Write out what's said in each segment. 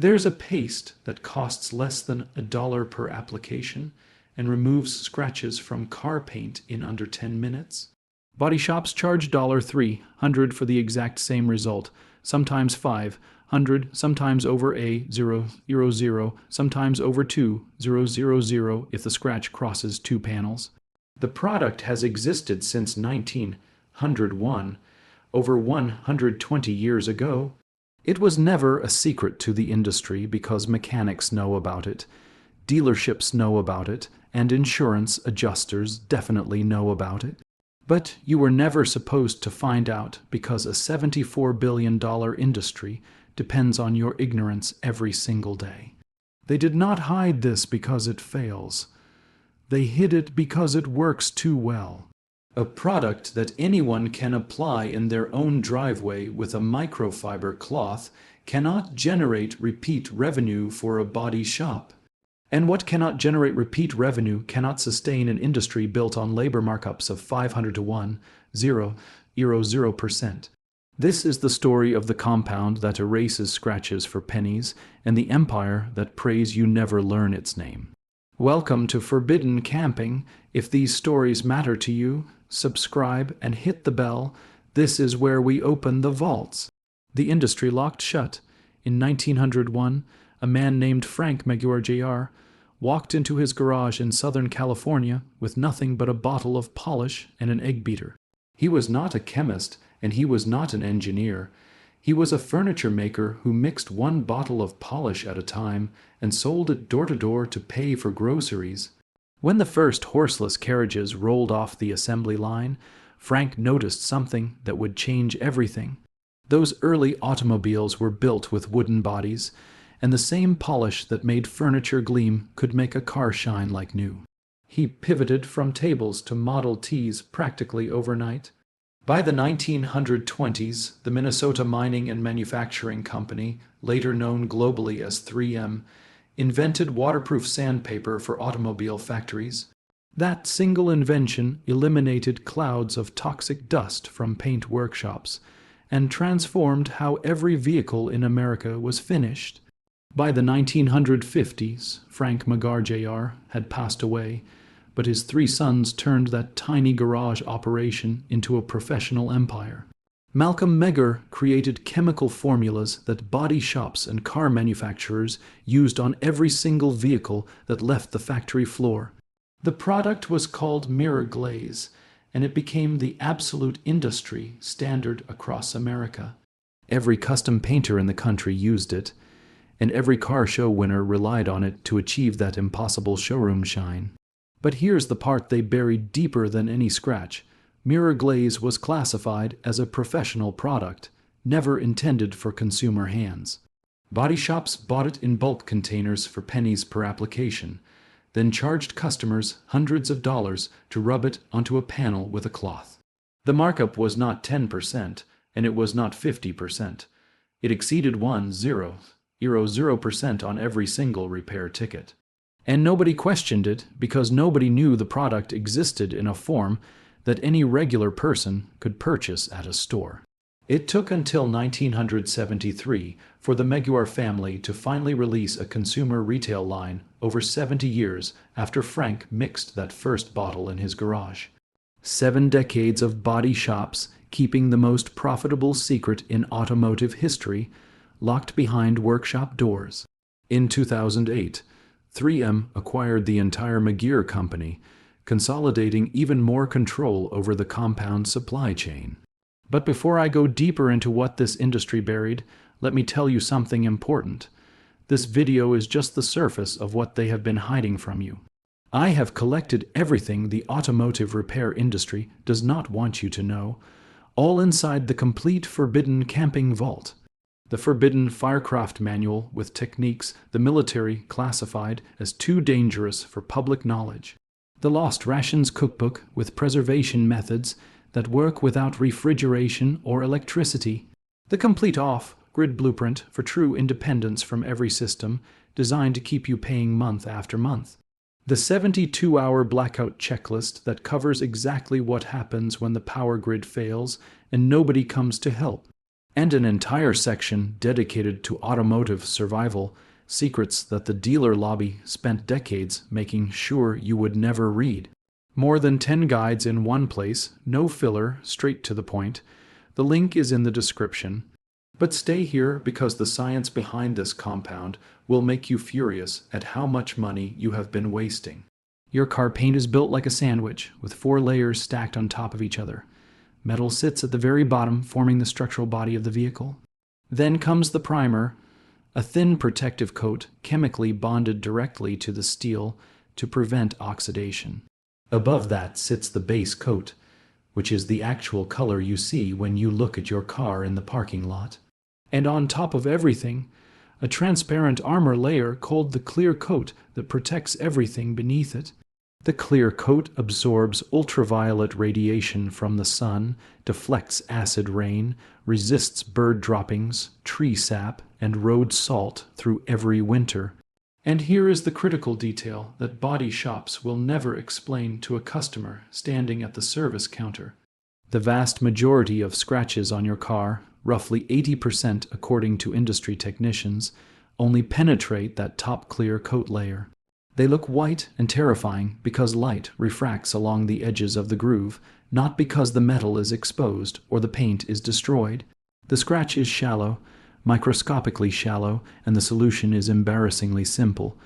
There's a paste that costs less than $1 per application and removes scratches from car paint in under 10 minutes. Body shops charge $300 for the exact same result, sometimes $500, sometimes over $000, sometimes over $2,000 if the scratch crosses two panels. The product has existed since 1901, over 120 years ago. It was never a secret to the industry because mechanics know about it, dealerships know about it, and insurance adjusters definitely know about it. But you were never supposed to find out because a $74 billion industry depends on your ignorance every single day. They did not hide this because it fails. They hid it because it works too well. A product that anyone can apply in their own driveway with a microfiber cloth cannot generate repeat revenue for a body shop. And what cannot generate repeat revenue cannot sustain an industry built on labor markups of 500 to 1, 0%. This is the story of the compound that erases scratches for pennies and the empire that prays you never learn its name. Welcome to Forbidden Camping. If these stories matter to you, subscribe and hit the bell. This is where we open the vaults. The industry locked shut. In 1901, a man named Frank Maguire Jr. walked into his garage in Southern California with nothing but a bottle of polish and an egg beater. He was not a chemist and he was not an engineer. He was a furniture maker who mixed one bottle of polish at a time and sold it door to door to pay for groceries. When the first horseless carriages rolled off the assembly line, Frank noticed something that would change everything. Those early automobiles were built with wooden bodies, and the same polish that made furniture gleam could make a car shine like new. He pivoted from tables to Model Ts practically overnight. By the 1920s, the Minnesota Mining and Manufacturing Company, later known globally as 3M, invented waterproof sandpaper for automobile factories. That single invention eliminated clouds of toxic dust from paint workshops and transformed how every vehicle in America was finished. By the 1950s, Frank Maguire Jr. had passed away, but his three sons turned that tiny garage operation into a professional empire. Malcolm Megger created chemical formulas that body shops and car manufacturers used on every single vehicle that left the factory floor. The product was called mirror glaze, and it became the absolute industry standard across America. Every custom painter in the country used it, and every car show winner relied on it to achieve that impossible showroom shine. But here's the part they buried deeper than any scratch. Mirror glaze was classified as a professional product, never intended for consumer hands. Body shops bought it in bulk containers for pennies per application, then charged customers hundreds of dollars to rub it onto a panel with a cloth. The markup was not 10%, and it was not 50%. It exceeded 0% on every single repair ticket. And nobody questioned it because nobody knew the product existed in a form that any regular person could purchase at a store. It took until 1973 for the Maguire family to finally release a consumer retail line, over 70 years after Frank mixed that first bottle in his garage. 7 decades of body shops keeping the most profitable secret in automotive history, locked behind workshop doors. In 2008, 3M acquired the entire Maguire company, consolidating even more control over the compound supply chain. But before I go deeper into what this industry buried, let me tell you something important. This video is just the surface of what they have been hiding from you. I have collected everything the automotive repair industry does not want you to know, all inside the complete Forbidden Camping Vault. The Forbidden Firecraft Manual with techniques the military classified as too dangerous for public knowledge. The Lost Rations Cookbook with preservation methods that work without refrigeration or electricity. The complete off-grid blueprint for true independence from every system, designed to keep you paying month after month. The 72-hour blackout checklist that covers exactly what happens when the power grid fails and nobody comes to help. and an entire section dedicated to automotive survival, secrets that the dealer lobby spent decades making sure you would never read. More than 10 guides in one place, no filler, straight to the point. The link is in the description. But stay here because the science behind this compound will make you furious at how much money you have been wasting. Your car paint is built like a sandwich, with 4 layers stacked on top of each other. Metal sits at the very bottom, forming the structural body of the vehicle. Then comes the primer, a thin protective coat chemically bonded directly to the steel to prevent oxidation. Above that sits the base coat, which is the actual color you see when you look at your car in the parking lot. And on top of everything, a transparent armor layer called the clear coat that protects everything beneath it. The clear coat absorbs ultraviolet radiation from the sun, deflects acid rain, resists bird droppings, tree sap, and road salt through every winter. And here is the critical detail that body shops will never explain to a customer standing at the service counter. The vast majority of scratches on your car, roughly 80% according to industry technicians, only penetrate that top clear coat layer. They look white and terrifying because light refracts along the edges of the groove, not because the metal is exposed or the paint is destroyed. The scratch is shallow, microscopically shallow, and the solution is embarrassingly simple.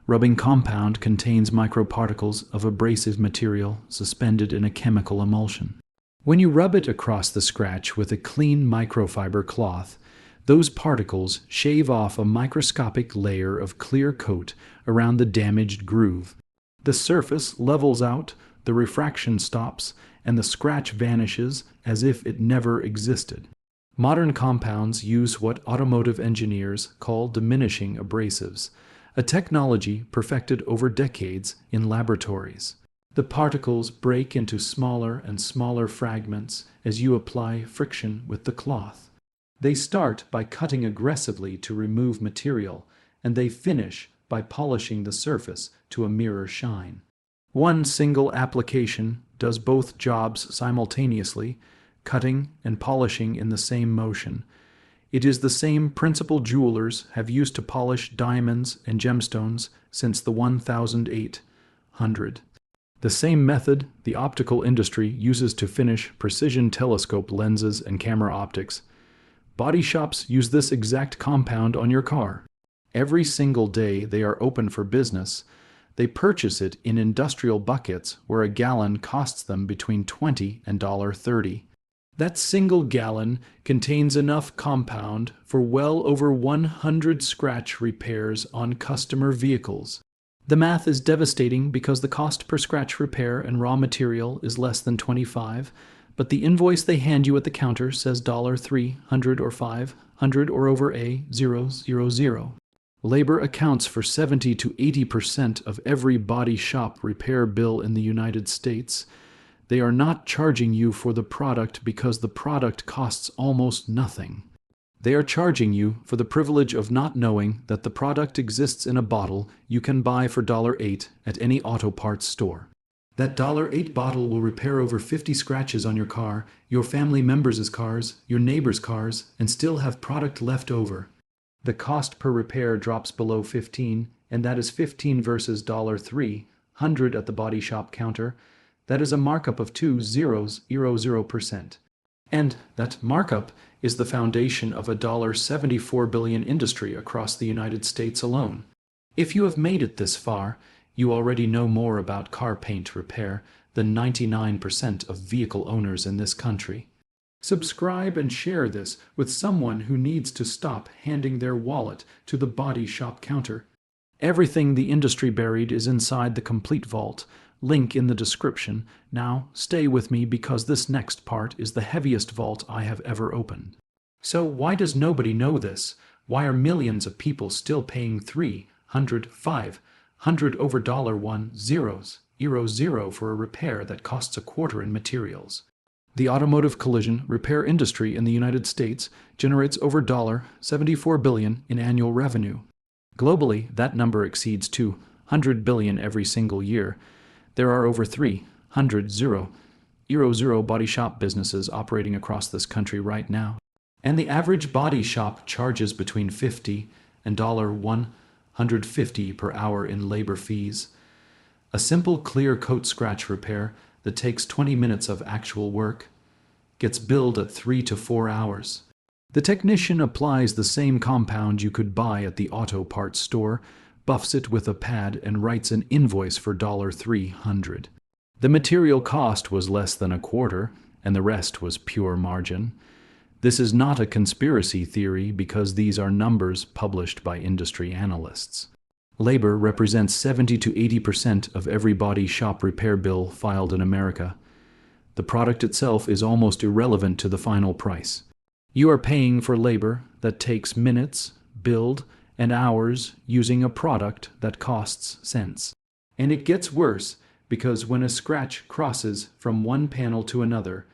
Rubbing compound contains microparticles of abrasive material suspended in a chemical emulsion. When you rub it across the scratch with a clean microfiber cloth, those particles shave off a microscopic layer of clear coat around the damaged groove. The surface levels out, the refraction stops, and the scratch vanishes as if it never existed. Modern compounds use what automotive engineers call diminishing abrasives, a technology perfected over decades in laboratories. The particles break into smaller and smaller fragments as you apply friction with the cloth. They start by cutting aggressively to remove material, and they finish by polishing the surface to a mirror shine. One single application does both jobs simultaneously, cutting and polishing in the same motion. It is the same principle jewelers have used to polish diamonds and gemstones since the 1800. The same method the optical industry uses to finish precision telescope lenses and camera optics. Body shops use this exact compound on your car. Every single day they are open for business. They purchase it in industrial buckets where a gallon costs them between $20 and $30. That single gallon contains enough compound for well over 100 scratch repairs on customer vehicles. The math is devastating because the cost per scratch repair and raw material is less than $25, but the invoice they hand you at the counter says $300 or $500 or over A000. Labor accounts for 70 to 80% of every body shop repair bill in the United States. They are not charging you for the product because the product costs almost nothing. They are charging you for the privilege of not knowing that the product exists in a bottle you can buy for $8 at any auto parts store. That $8 bottle will repair over 50 scratches on your car, your family members' cars, your neighbors' cars, and still have product left over. The cost per repair drops below $15, and that is $15 versus $300 at the body shop counter. That is a markup of 2.000%. And that markup is the foundation of a $74 billion industry across the United States alone. If you have made it this far, you already know more about car paint repair than 99% of vehicle owners in this country. Subscribe and share this with someone who needs to stop handing their wallet to the body shop counter. Everything the industry buried is inside the complete vault. Link in the description. Now stay with me because this next part is the heaviest vault I have ever opened. So why does nobody know this? Why are millions of people still paying $300, $500 over $1.00 for a repair that costs a quarter in materials? The automotive collision repair industry in the United States generates over $74 billion in annual revenue. Globally, that number exceeds $200 billion every single year. There are over 300 body shop businesses operating across this country right now. And the average body shop charges between $50 and $150 per hour in labor fees. A simple clear coat scratch repair that takes 20 minutes of actual work gets billed at 3 to 4 hours. The technician applies the same compound you could buy at the auto parts store, buffs it with a pad, and writes an invoice for $300. The material cost was less than a quarter, and the rest was pure margin. This is not a conspiracy theory because these are numbers published by industry analysts. Labor represents 70 to 80% of every body shop repair bill filed in America. The product itself is almost irrelevant to the final price. You are paying for labor that takes minutes, build, and hours using a product that costs cents. And it gets worse because when a scratch crosses from one panel to another,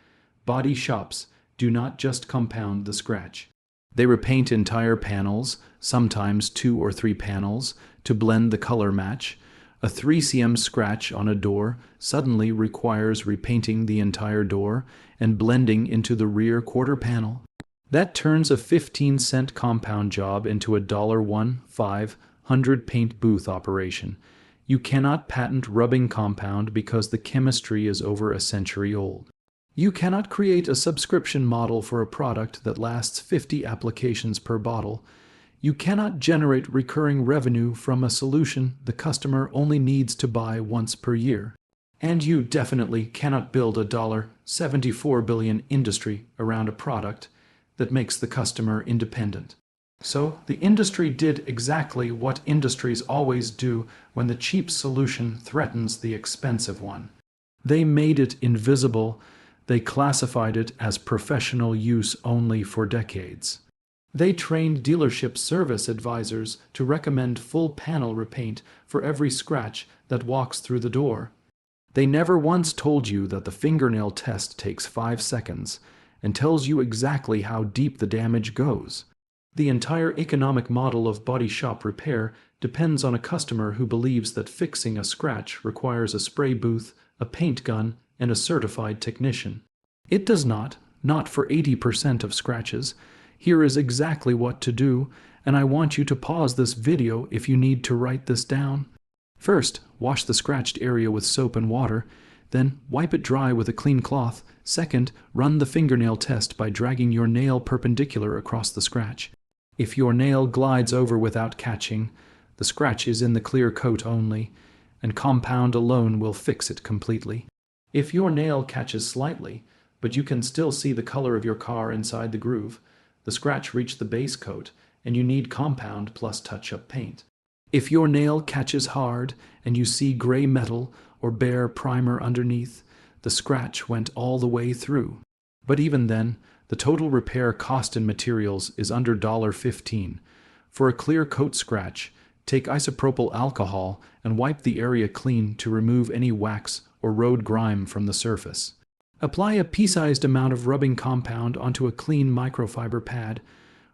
body shops do not just compound the scratch. They repaint entire panels, sometimes 2 or 3 panels, to blend the color match. A 3 cm scratch on a door suddenly requires repainting the entire door and blending into the rear quarter panel. That turns a 15-cent compound job into a $1,500 paint booth operation. You cannot patent rubbing compound because the chemistry is over a century old. You cannot create a subscription model for a product that lasts 50 applications per bottle. You cannot generate recurring revenue from a solution the customer only needs to buy once per year. And you definitely cannot build a $74 billion industry around a product that makes the customer independent. So the industry did exactly what industries always do when the cheap solution threatens the expensive one. They made it invisible. They classified it as professional use only for decades. They trained dealership service advisors to recommend full panel repaint for every scratch that walks through the door. They never once told you that the fingernail test takes 5 seconds and tells you exactly how deep the damage goes. The entire economic model of body shop repair depends on a customer who believes that fixing a scratch requires a spray booth, a paint gun, and a certified technician. It does not for 80% of scratches. Here is exactly what to do, and I want you to pause this video if you need to write this down. First, wash the scratched area with soap and water. Then, wipe it dry with a clean cloth. Second, run the fingernail test by dragging your nail perpendicular across the scratch. If your nail glides over without catching, the scratch is in the clear coat only, and compound alone will fix it completely. If your nail catches slightly, but you can still see the color of your car inside the groove, the scratch reached the base coat, and you need compound plus touch-up paint. If your nail catches hard, and you see gray metal or bare primer underneath, the scratch went all the way through. But even then, the total repair cost in materials is under $15. For a clear coat scratch, take isopropyl alcohol and wipe the area clean to remove any wax or road grime from the surface. Apply a pea-sized amount of rubbing compound onto a clean microfiber pad.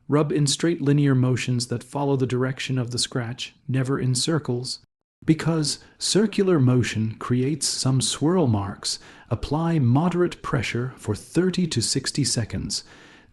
Rub in straight linear motions that follow the direction of the scratch, never in circles. Because circular motion creates some swirl marks, apply moderate pressure for 30 to 60 seconds.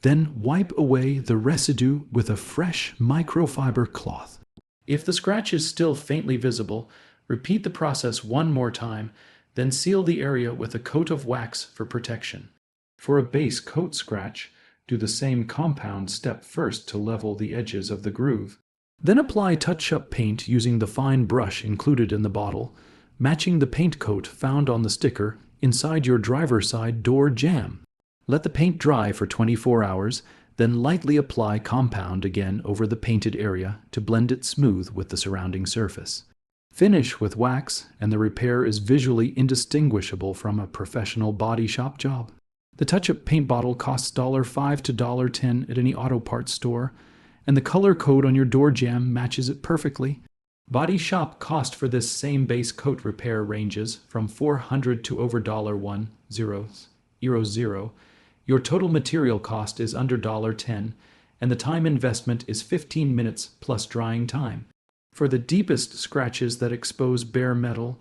Then wipe away the residue with a fresh microfiber cloth. If the scratch is still faintly visible, repeat the process one more time, then seal the area with a coat of wax for protection. For a base coat scratch, do the same compound step first to level the edges of the groove. Then apply touch-up paint using the fine brush included in the bottle, matching the paint coat found on the sticker inside your driver's side door jamb. Let the paint dry for 24 hours, then lightly apply compound again over the painted area to blend it smooth with the surrounding surface. Finish with wax, and the repair is visually indistinguishable from a professional body shop job. The touch-up paint bottle costs $5 to $10 at any auto parts store, and the color code on your door jamb matches it perfectly. Body shop cost for this same base coat repair ranges from $400 to over $1,000. Your total material cost is under $10, and the time investment is 15 minutes plus drying time. For the deepest scratches that expose bare metal,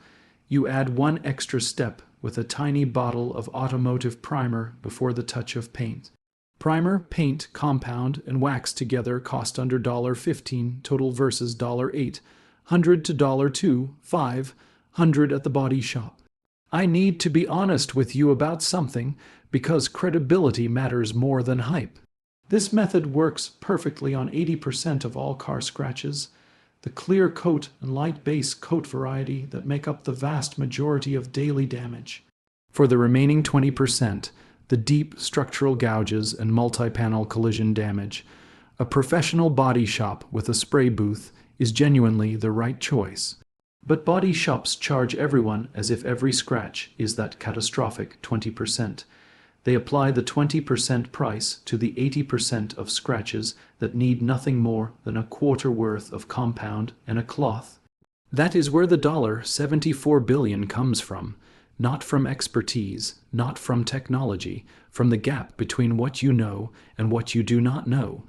you add one extra step with a tiny bottle of automotive primer before the touch of paint. Primer, paint, compound, and wax together cost under $15 total versus $8, $100 to $2, $500 at the body shop. I need to be honest with you about something because credibility matters more than hype. This method works perfectly on 80% of all car scratches, the clear coat and light base coat variety that make up the vast majority of daily damage. For the remaining 20%, the deep structural gouges and multi-panel collision damage, a professional body shop with a spray booth is genuinely the right choice. But body shops charge everyone as if every scratch is that catastrophic 20%. They apply the 20% price to the 80% of scratches that need nothing more than a quarter worth of compound and a cloth. That is where the $74 billion comes from. Not from expertise, not from technology, from the gap between what you know and what you do not know.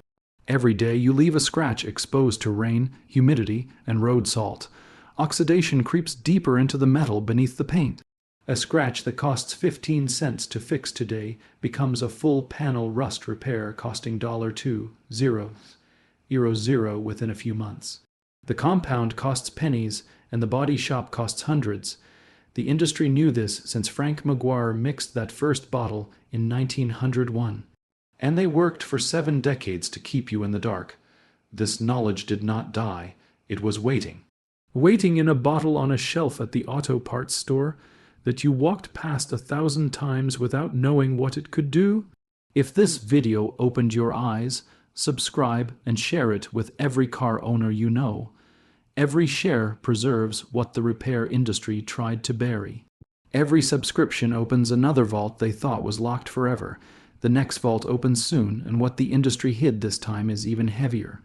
Every day you leave a scratch exposed to rain, humidity, and road salt. Oxidation creeps deeper into the metal beneath the paint. A scratch that costs 15 cents to fix today becomes a full panel rust repair costing $2.00 within a few months. The compound costs pennies and the body shop costs hundreds. The industry knew this since Frank Maguire mixed that first bottle in 1901. And they worked for 7 decades to keep you in the dark. This knowledge did not die. It was waiting. Waiting in a bottle on a shelf at the auto parts store that you walked past 1,000 times without knowing what it could do? If this video opened your eyes, subscribe and share it with every car owner you know. Every share preserves what the repair industry tried to bury. Every subscription opens another vault they thought was locked forever. The next vault opens soon, and what the industry hid this time is even heavier.